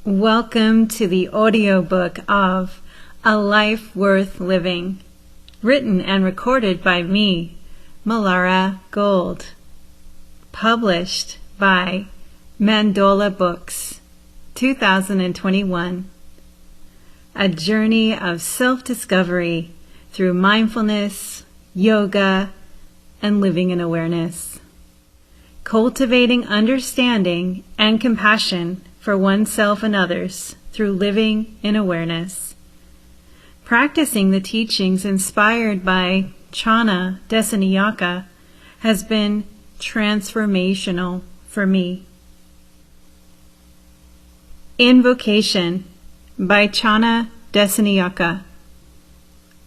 Welcome to the audiobook of A Life Worth Living, written and recorded by me, Mellara Gold, published by Mandola Books, 2021. A journey of self-discovery through mindfulness, yoga, and living in awareness. Cultivating understanding and compassion for oneself and others through living in awareness. Practicing the teachings inspired by Chana Desaniyaka has been transformational for me. Invocation by Chana Desaniyaka.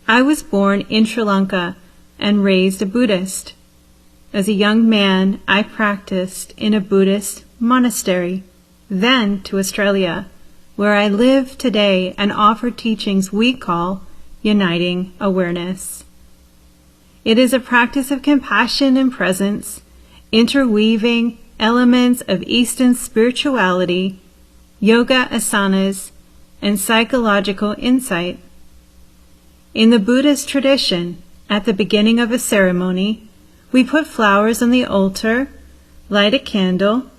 I was born in Sri Lanka and raised a Buddhist. As a young man, I practiced in a Buddhist monastery, then to Australia, where I live today and offer teachings we call Uniting Awareness. It is a practice of compassion and presence, interweaving elements of Eastern spirituality, yoga asanas, and psychological insight. In the Buddhist tradition, at the beginning of a ceremony, we put flowers on the altar, light a candle,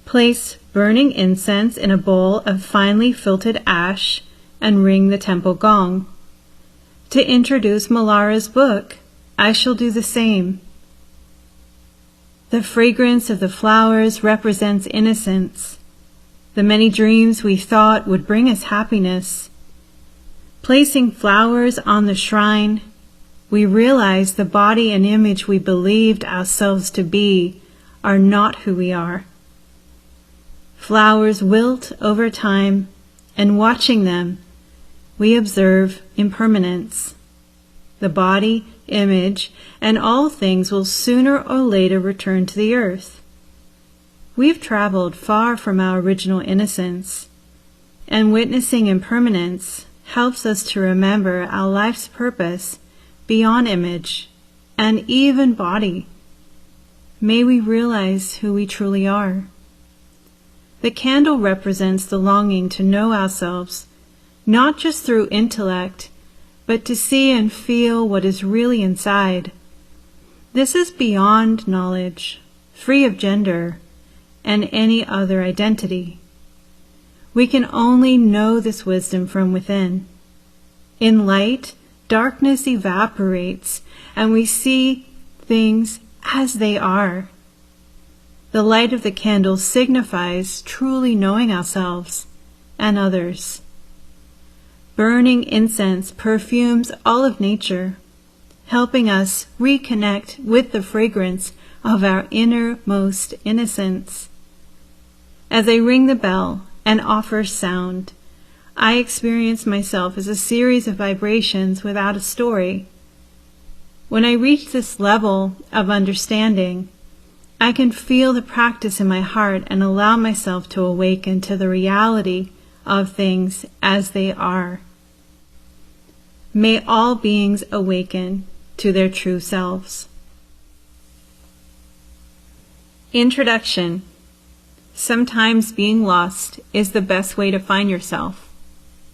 place burning incense in a bowl of finely filtered ash, and ring the temple gong. To introduce Mellara's book, I shall do the same. The fragrance of the flowers represents innocence, the many dreams we thought would bring us happiness. Placing flowers on the shrine, we realize the body and image we believed ourselves to be are not who we are. Flowers wilt over time, and watching them, we observe impermanence. The body, image, and all things will sooner or later return to the earth. We've traveled far from our original innocence, and witnessing impermanence helps us to remember our life's purpose beyond image and even body. May we realize who we truly are. The candle represents the longing to know ourselves, not just through intellect, but to see and feel what is really inside. This is beyond knowledge, free of gender and any other identity. We can only know this wisdom from within. In light, darkness evaporates, and we see things as they are. The light of the candle signifies truly knowing ourselves and others. Burning incense perfumes all of nature, helping us reconnect with the fragrance of our innermost innocence. As I ring the bell and offer sound, I experience myself as a series of vibrations without a story. When I reach this level of understanding, I can feel the practice in my heart and allow myself to awaken to the reality of things as they are. May all beings awaken to their true selves. Introduction. Sometimes being lost is the best way to find yourself.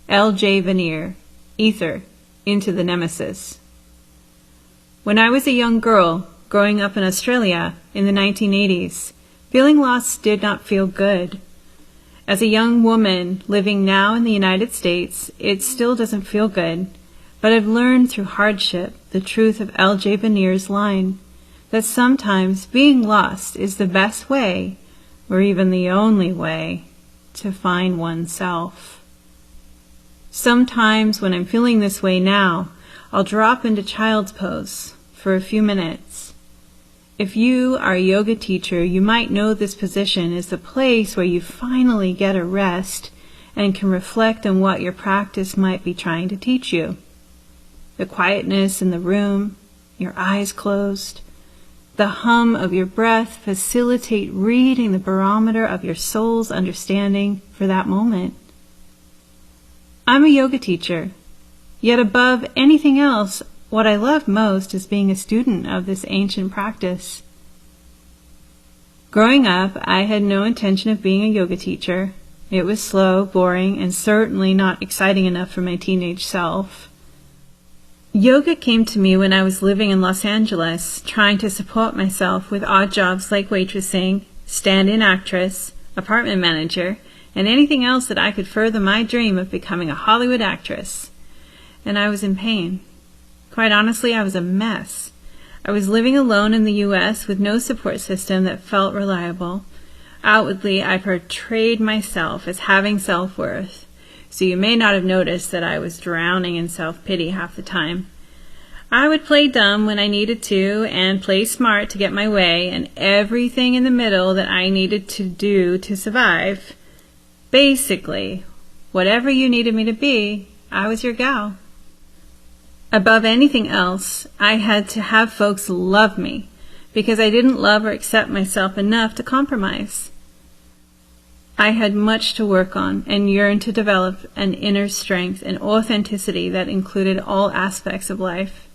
L.J. Veneer, Ether, Into the Nemesis. When I was a young girl, growing up in Australia in the 1980s, feeling lost did not feel good. As a young woman living now in the United States, it still doesn't feel good, but I've learned through hardship the truth of L.J. Veneer's line, that sometimes being lost is the best way, or even the only way, to find oneself. Sometimes when I'm feeling this way now, I'll drop into child's pose for a few minutes. If you are a yoga teacher, you might know this position is the place where you finally get a rest and can reflect on what your practice might be trying to teach you. The quietness in the room, your eyes closed, the hum of your breath facilitate reading the barometer of your soul's understanding for that moment. I'm a yoga teacher, yet above anything else, what I love most is being a student of this ancient practice. Growing up, I had no intention of being a yoga teacher. It was slow, boring, and certainly not exciting enough for my teenage self. Yoga came to me when I was living in Los Angeles, trying to support myself with odd jobs like waitressing, stand-in actress, apartment manager, and anything else that I could further my dream of becoming a Hollywood actress. And I was in pain. Quite honestly, I was a mess. I was living alone in the U.S. with no support system that felt reliable. Outwardly, I portrayed myself as having self-worth, so you may not have noticed that I was drowning in self-pity half the time. I would play dumb when I needed to and play smart to get my way, and everything in the middle that I needed to do to survive. Basically, whatever you needed me to be, I was your gal. Above anything else, I had to have folks love me, because I didn't love or accept myself enough to compromise. I had much to work on and yearned to develop an inner strength and authenticity that included all aspects of life.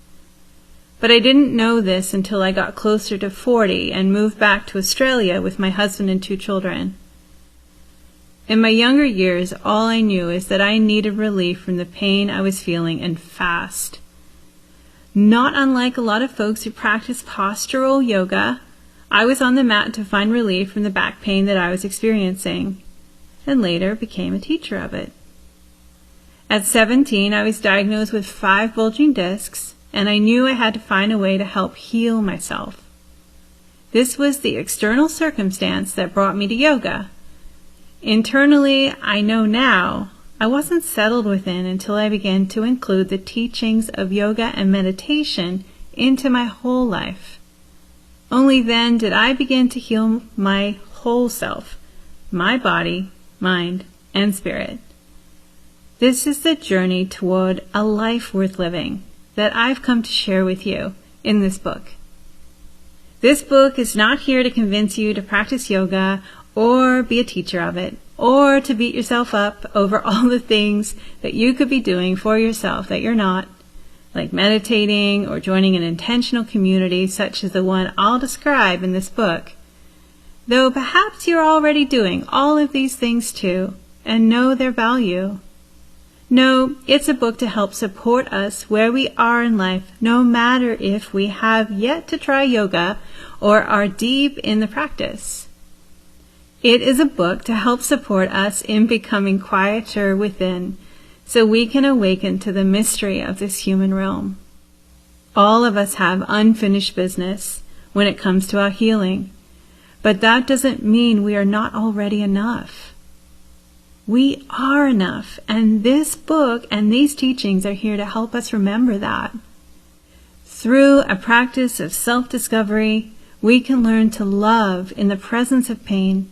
But I didn't know this until I got closer to 40 and moved back to Australia with my husband and 2 children. In my younger years, all I knew is that I needed relief from the pain I was feeling, and fast. Not unlike a lot of folks who practice postural yoga, I was on the mat to find relief from the back pain that I was experiencing, and later became a teacher of it. At 17, I was diagnosed with 5 bulging discs, and I knew I had to find a way to help heal myself. This was the external circumstance that brought me to yoga. Internally, I know now, I wasn't settled within until I began to include the teachings of yoga and meditation into my whole life. Only then did I begin to heal my whole self, my body, mind, and spirit. This is the journey toward a life worth living that I've come to share with you in this book. This book is not here to convince you to practice yoga or be a teacher of it, or to beat yourself up over all the things that you could be doing for yourself that you're not, like meditating or joining an intentional community such as the one I'll describe in this book. Though perhaps you're already doing all of these things too, and know their value. No, it's a book to help support us where we are in life, no matter if we have yet to try yoga or are deep in the practice. It is a book to help support us in becoming quieter within, so we can awaken to the mystery of this human realm. All of us have unfinished business when it comes to our healing, but that doesn't mean we are not already enough. We are enough, and this book and these teachings are here to help us remember that. Through a practice of self-discovery, we can learn to love in the presence of pain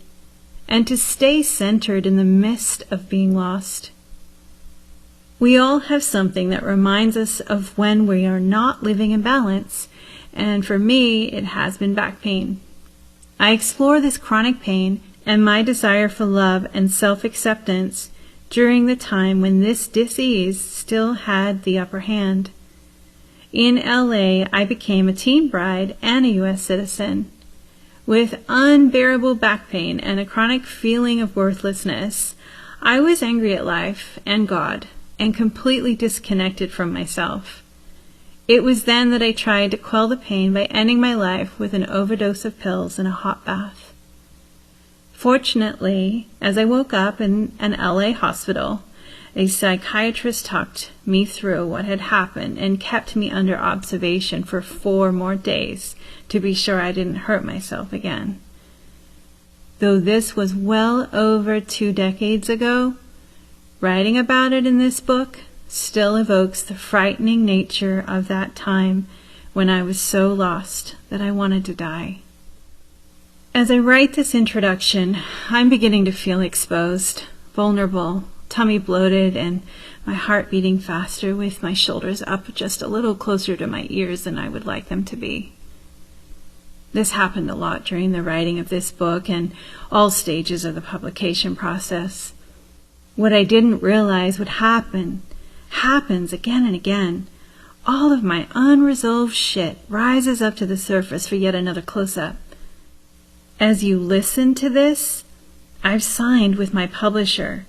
and to stay centered in the midst of being lost. We all have something that reminds us of when we are not living in balance, and for me, it has been back pain. I explore this chronic pain and my desire for love and self-acceptance during the time when this disease still had the upper hand. In LA, I became a teen bride and a U.S. citizen. With unbearable back pain and a chronic feeling of worthlessness, I was angry at life and God, and completely disconnected from myself. It was then that I tried to quell the pain by ending my life with an overdose of pills and a hot bath. Fortunately, as I woke up in an LA hospital, a psychiatrist talked me through what had happened and kept me under observation for 4 more days to be sure I didn't hurt myself again. Though this was well over 2 decades ago, writing about it in this book still evokes the frightening nature of that time when I was so lost that I wanted to die. As I write this introduction, I'm beginning to feel exposed, vulnerable, tummy bloated, and my heart beating faster with my shoulders up just a little closer to my ears than I would like them to be. This happened a lot during the writing of this book and all stages of the publication process. What I didn't realize would happens again and again. All of my unresolved shit rises up to the surface for yet another close-up. As you listen to this, I've signed with my publisher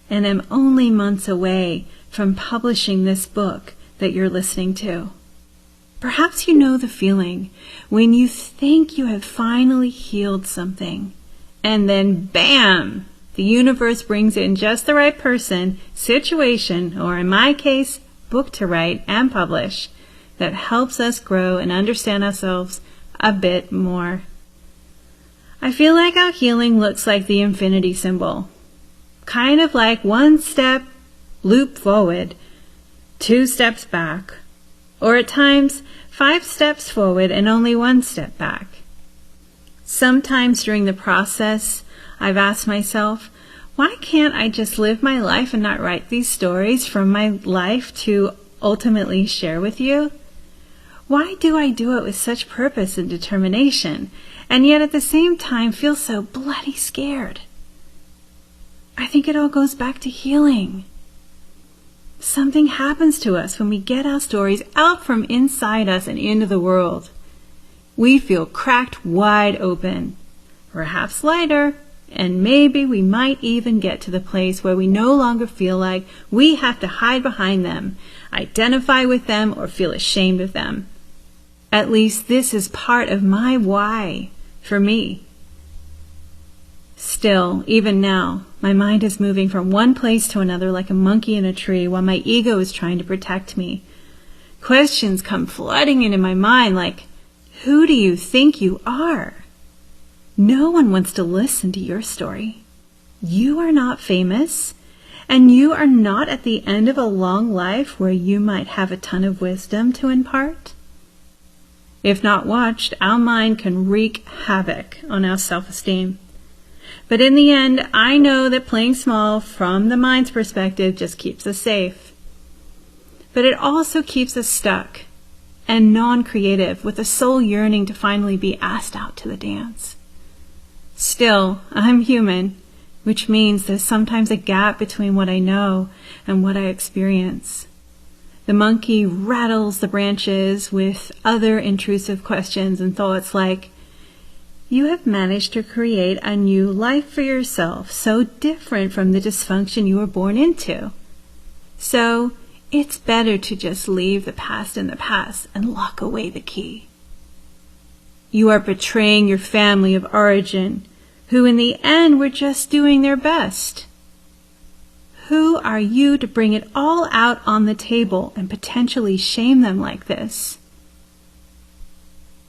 and am only months away from publishing this book that you're listening to. Perhaps you know the feeling when you think you have finally healed something, and then bam! The universe brings in just the right person, situation, or in my case, book to write and publish that helps us grow and understand ourselves a bit more. I feel like our healing looks like the infinity symbol. Kind of like 1 step, loop forward, 2 steps back, or at times 5 steps forward and only 1 step back. Sometimes during the process, I've asked myself, why can't I just live my life and not write these stories from my life to ultimately share with you? Why do I do it with such purpose and determination, and yet at the same time feel so bloody scared? I think it all goes back to healing. Something happens to us when we get our stories out from inside us and into the world. We feel cracked wide open, perhaps lighter, and maybe we might even get to the place where we no longer feel like we have to hide behind them, identify with them, or feel ashamed of them. At least this is part of my why for me. Still, even now, my mind is moving from one place to another like a monkey in a tree while my ego is trying to protect me. Questions come flooding into my mind like, who do you think you are? No one wants to listen to your story. You are not famous, and you are not at the end of a long life where you might have a ton of wisdom to impart. If not watched, our mind can wreak havoc on our self-esteem. But in the end, I know that playing small from the mind's perspective just keeps us safe. But it also keeps us stuck and non-creative, with a soul yearning to finally be asked out to the dance. Still, I'm human, which means there's sometimes a gap between what I know and what I experience. The monkey rattles the branches with other intrusive questions and thoughts like, you have managed to create a new life for yourself, so different from the dysfunction you were born into. So it's better to just leave the past in the past and lock away the key. You are betraying your family of origin, who in the end were just doing their best. Who are you to bring it all out on the table and potentially shame them like this?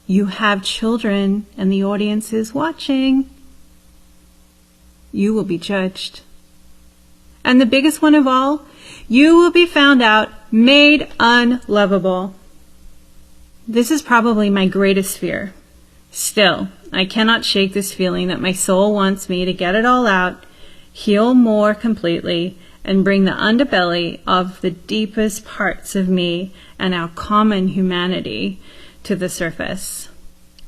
You have children and the audience is watching. You will be judged. And the biggest one of all, you will be found out made unlovable. This is probably my greatest fear. Still, I cannot shake this feeling that my soul wants me to get it all out, heal more completely, and bring the underbelly of the deepest parts of me and our common humanity to the surface.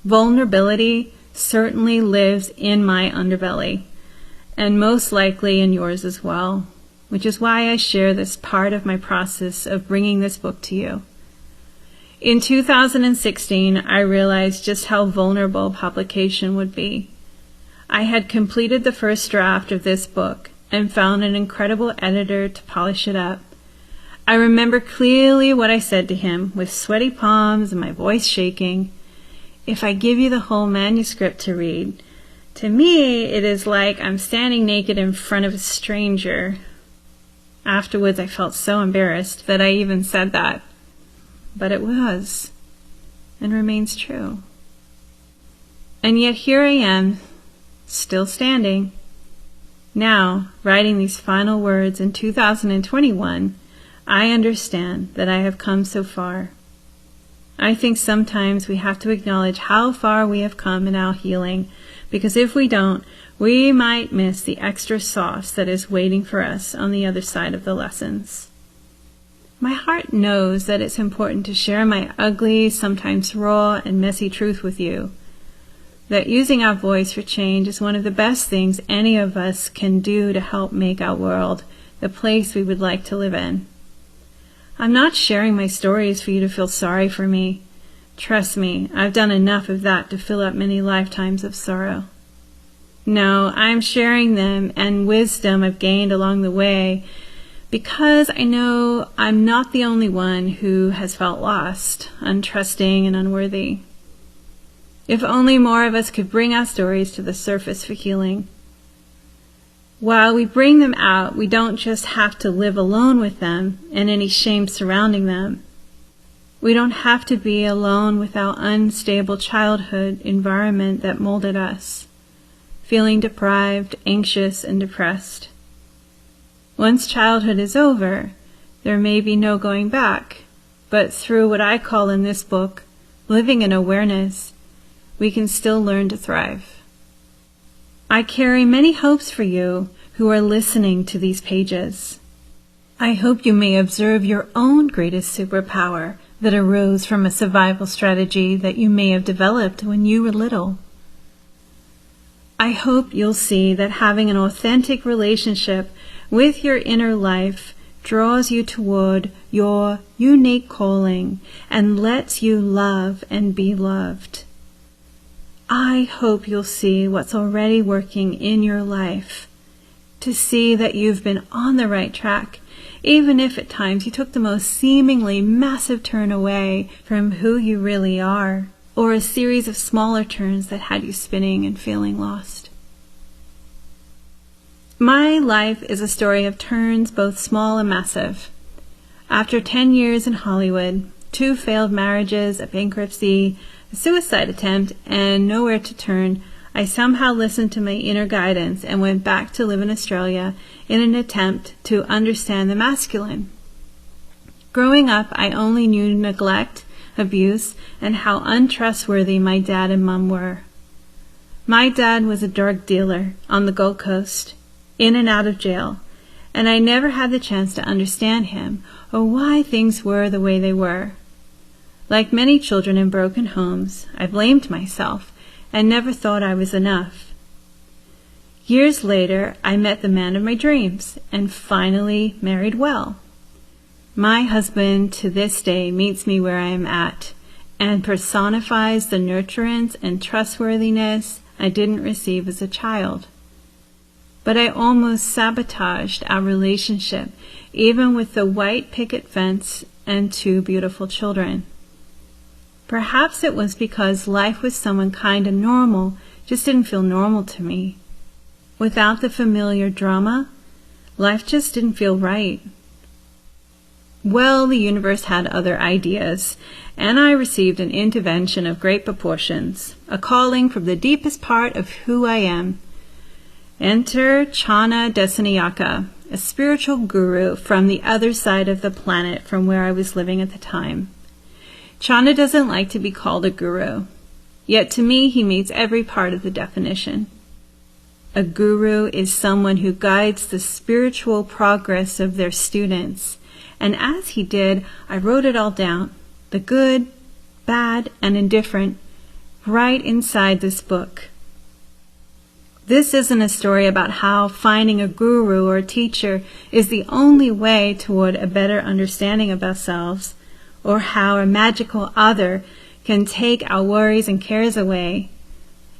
Vulnerability certainly lives in my underbelly, and most likely in yours as well, which is why I share this part of my process of bringing this book to you. In 2016, I realized just how vulnerable publication would be. I had completed the first draft of this book and found an incredible editor to polish it up. I remember clearly what I said to him with sweaty palms and my voice shaking. If I give you the whole manuscript to read, to me it is like I'm standing naked in front of a stranger. Afterwards, I felt so embarrassed that I even said that. But it was, and remains true. And yet here I am, still standing. Now, writing these final words in 2021, I understand that I have come so far. I think sometimes we have to acknowledge how far we have come in our healing, because if we don't, we might miss the extra sauce that is waiting for us on the other side of the lessons. My heart knows that it's important to share my ugly, sometimes raw and messy truth with you, that using our voice for change is one of the best things any of us can do to help make our world the place we would like to live in. I'm not sharing my stories for you to feel sorry for me. Trust me, I've done enough of that to fill up many lifetimes of sorrow. No, I'm sharing them and wisdom I've gained along the way because I know I'm not the only one who has felt lost, untrusting, and unworthy. If only more of us could bring our stories to the surface for healing. While we bring them out, we don't just have to live alone with them and any shame surrounding them. We don't have to be alone with our unstable childhood environment that molded us, feeling deprived, anxious, and depressed. Once childhood is over, there may be no going back, but through what I call in this book, living in awareness, we can still learn to thrive. I carry many hopes for you who are listening to these pages. I hope you may observe your own greatest superpower that arose from a survival strategy that you may have developed when you were little. I hope you'll see that having an authentic relationship with your inner life draws you toward your unique calling and lets you love and be loved. I hope you'll see what's already working in your life, to see that you've been on the right track, even if at times you took the most seemingly massive turn away from who you really are, or a series of smaller turns that had you spinning and feeling lost. My life is a story of turns both small and massive. After 10 years in Hollywood, 2 failed marriages, a bankruptcy, a suicide attempt, and nowhere to turn, I somehow listened to my inner guidance and went back to live in Australia in an attempt to understand the masculine. Growing up, I only knew neglect, abuse, and how untrustworthy my dad and mom were. My dad was a drug dealer on the Gold Coast, in and out of jail, and I never had the chance to understand him or why things were the way they were. Like many children in broken homes, I blamed myself and never thought I was enough. Years later, I met the man of my dreams and finally married well. My husband to this day meets me where I am at and personifies the nurturance and trustworthiness I didn't receive as a child. But I almost sabotaged our relationship, even with the white picket fence and 2 beautiful children. Perhaps it was because life with someone kind and normal just didn't feel normal to me. Without the familiar drama, life just didn't feel right. Well, the universe had other ideas, and I received an intervention of great proportions, a calling from the deepest part of who I am. Enter Chana Desanayaka, a spiritual guru from the other side of the planet from where I was living at the time. Chana doesn't like to be called a guru, yet to me he meets every part of the definition. A guru is someone who guides the spiritual progress of their students, and as he did, I wrote it all down, the good, bad, and indifferent, right inside this book. This isn't a story about how finding a guru or a teacher is the only way toward a better understanding of ourselves, or how a magical other can take our worries and cares away.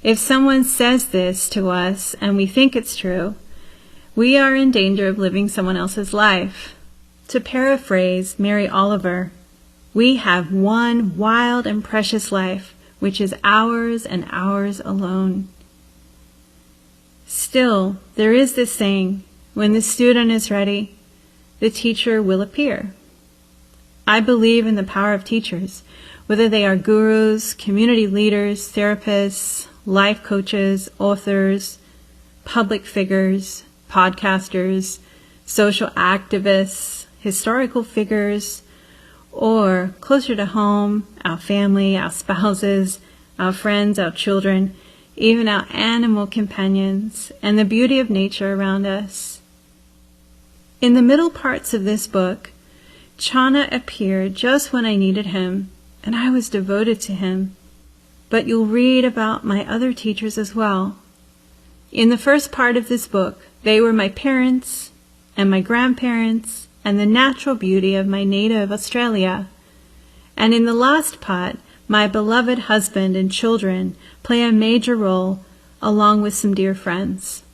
If someone says this to us and we think it's true, we are in danger of living someone else's life. To paraphrase Mary Oliver, we have one wild and precious life, which is ours and ours alone. Still, there is this saying, when the student is ready, the teacher will appear. I believe in the power of teachers, whether they are gurus, community leaders, therapists, life coaches, authors, public figures, podcasters, social activists, historical figures, or closer to home, our family, our spouses, our friends, our children, even our animal companions, and the beauty of nature around us. In the middle parts of this book, Chana appeared just when I needed him, and I was devoted to him. But you'll read about my other teachers as well. In the first part of this book, they were my parents and my grandparents and the natural beauty of my native Australia. And in the last part, my beloved husband and children play a major role, along with some dear friends.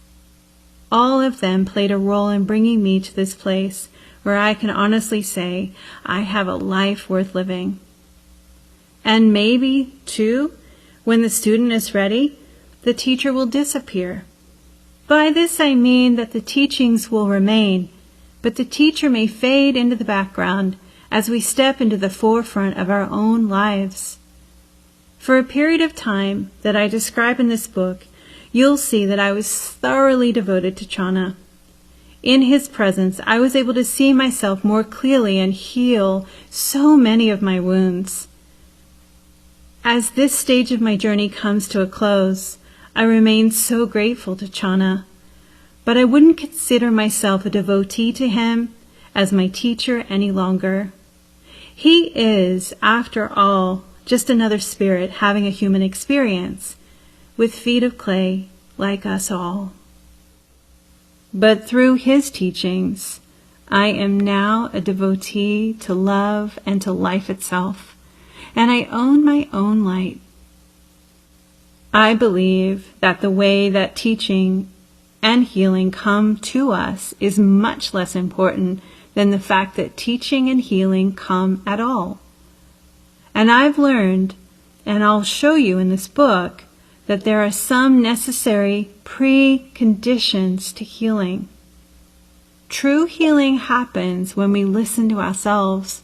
All of them played a role in bringing me to this place where I can honestly say I have a life worth living. And maybe, too, when the student is ready, the teacher will disappear. By this I mean that the teachings will remain, but the teacher may fade into the background as we step into the forefront of our own lives. For a period of time that I describe in this book, you'll see that I was thoroughly devoted to Chana. In his presence, I was able to see myself more clearly and heal so many of my wounds. As this stage of my journey comes to a close, I remain so grateful to Chana, but I wouldn't consider myself a devotee to him as my teacher any longer. He is, after all, just another spirit having a human experience, with feet of clay like us all. But through his teachings, I am now a devotee to love and to life itself, and I own my own light. I believe that the way that teaching and healing come to us is much less important than the fact that teaching and healing come at all. And I've learned, and I'll show you in this book, that there are some necessary preconditions to healing. True healing happens when we listen to ourselves,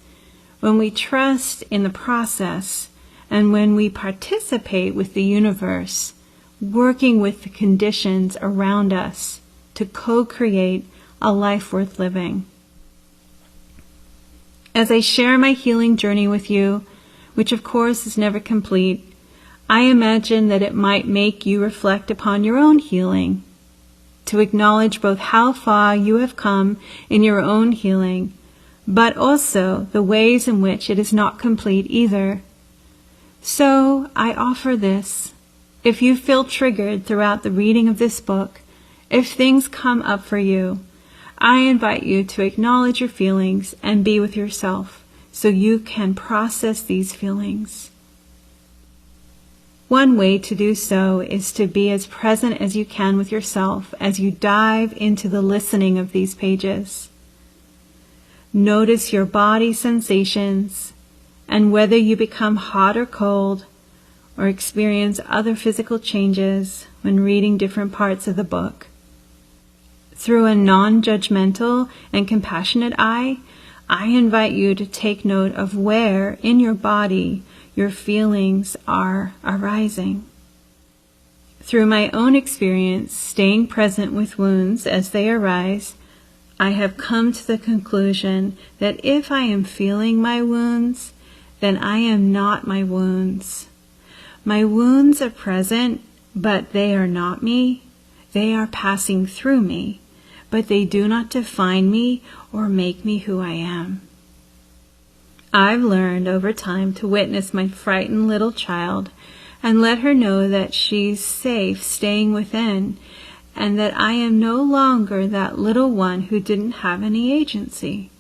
when we trust in the process, and when we participate with the universe, working with the conditions around us to co-create a life worth living. As I share my healing journey with you, which of course is never complete, I imagine that it might make you reflect upon your own healing, to acknowledge both how far you have come in your own healing, but also the ways in which it is not complete either. So I offer this. If you feel triggered throughout the reading of this book, if things come up for you, I invite you to acknowledge your feelings and be with yourself so you can process these feelings. One way to do so is to be as present as you can with yourself as you dive into the listening of these pages. Notice your body sensations and whether you become hot or cold or experience other physical changes when reading different parts of the book. Through a non-judgmental and compassionate eye, I invite you to take note of where in your body your feelings are arising. Through my own experience, staying present with wounds as they arise, I have come to the conclusion that if I am feeling my wounds, then I am not my wounds. My wounds are present, but they are not me. They are passing through me, but they do not define me or make me who I am. I've learned over time to witness my frightened little child and let her know that she's safe staying within and that I am no longer that little one who didn't have any agency.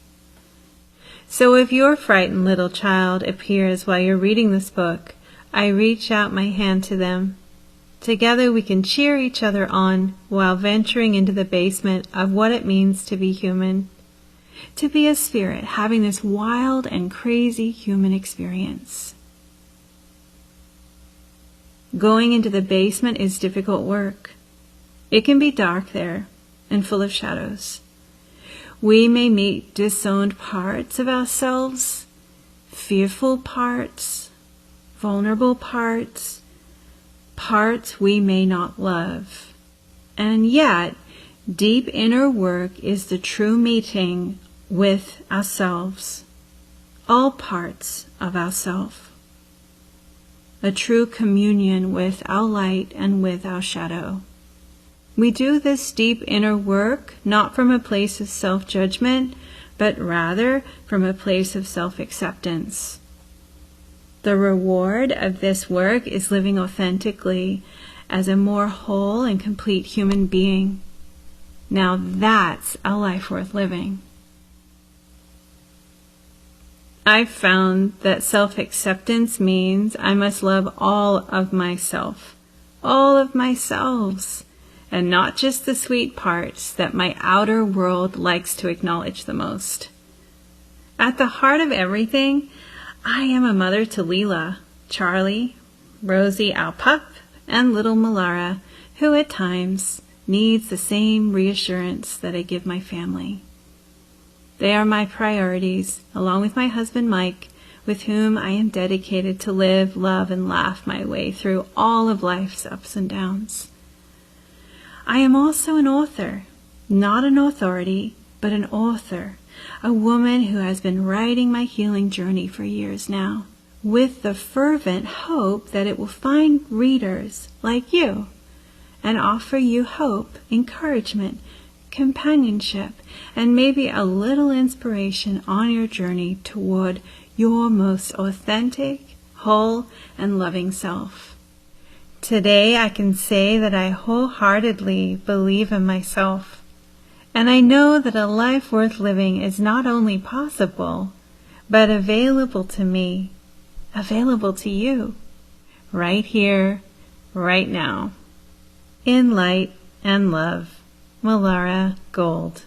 So if your frightened little child appears while you're reading this book, I reach out my hand to them. Together we can cheer each other on while venturing into the basement of what it means to be human. To be a spirit having this wild and crazy human experience. Going into the basement is difficult work. It can be dark there and full of shadows. We may meet disowned parts of ourselves, fearful parts, vulnerable parts, parts we may not love. And yet, deep inner work is the true meeting with ourselves, all parts of ourself, a true communion with our light and with our shadow. We do this deep inner work not from a place of self-judgment, but rather from a place of self-acceptance. The reward of this work is living authentically as a more whole and complete human being. Now that's a life worth living. I've found that self-acceptance means I must love all of myself, all of myselves, and not just the sweet parts that my outer world likes to acknowledge the most. At the heart of everything, I am a mother to Leela, Charlie, Rosie, our pup, and little Mellara, who at times needs the same reassurance that I give my family. They are my priorities, along with my husband Mike, with whom I am dedicated to live, love, and laugh my way through all of life's ups and downs. I am also an author, not an authority, but an author, a woman who has been writing my healing journey for years now, with the fervent hope that it will find readers like you and offer you hope, encouragement, companionship, and maybe a little inspiration on your journey toward your most authentic, whole, and loving self. Today I can say that I wholeheartedly believe in myself, and I know that a life worth living is not only possible, but available to me, available to you, right here, right now. In light and love, Mellara Gold.